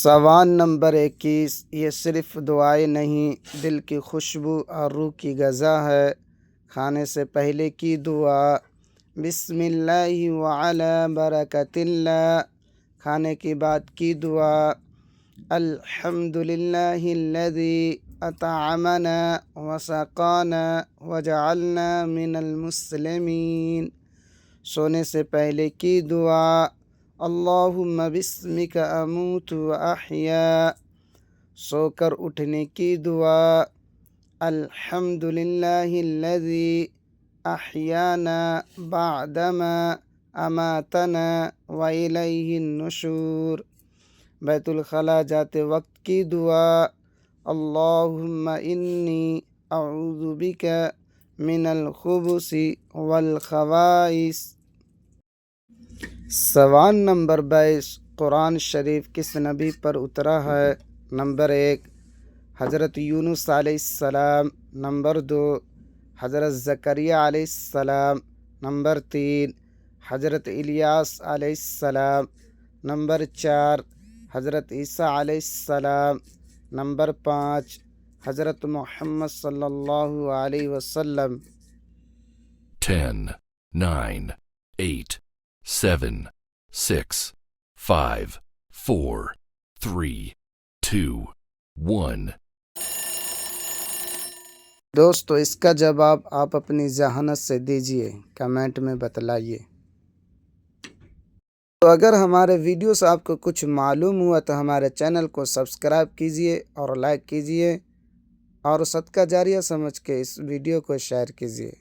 سوال نمبر 21، یہ صرف دعائیں نہیں، دل کی خوشبو اور روح کی غذا ہے۔ کھانے سے پہلے کی دعا بسم اللہ وعلی برکت اللہ۔ کھانے کے بعد کی دعا الحمد للہ الذی اطعمنا وسقانا وجعلنا من المسلمین۔ سونے سے پہلے کی دعا اللہم بسمک اموت و احیا۔ سو کر اٹھنے کی دعا الحمد للہ الذی احیانا بعدما اماتنا والیہ النشور۔ بیت الخلاء جاتے وقت کی دعا اللہم انی اعوذ بک من الخبث والخبائث۔ سوال نمبر 22، قرآن شریف کس نبی پر اترا ہے؟ نمبر 1، حضرت یونس علیہ السلام۔ نمبر 2، حضرت زکریا علیہ السلام۔ نمبر 3، حضرت الیاس علیہ السلام۔ نمبر 4، حضرت عیسیٰ علیہ السلام۔ نمبر 5، حضرت محمد صلی اللہ علیہ وسلم۔ 10, 9, 8, 7, 6, 5, 4, 3, 2, 1۔ دوستو اس کا جواب آپ اپنی ذہانت سے دیجئے، کمنٹ میں بتلائیے۔ تو اگر ہمارے ویڈیو سے آپ کو کچھ معلوم ہوا تو ہمارے چینل کو سبسکرائب کیجئے اور لائک کیجئے اور صدقہ جاریہ سمجھ کے اس ویڈیو کو شیئر کیجئے۔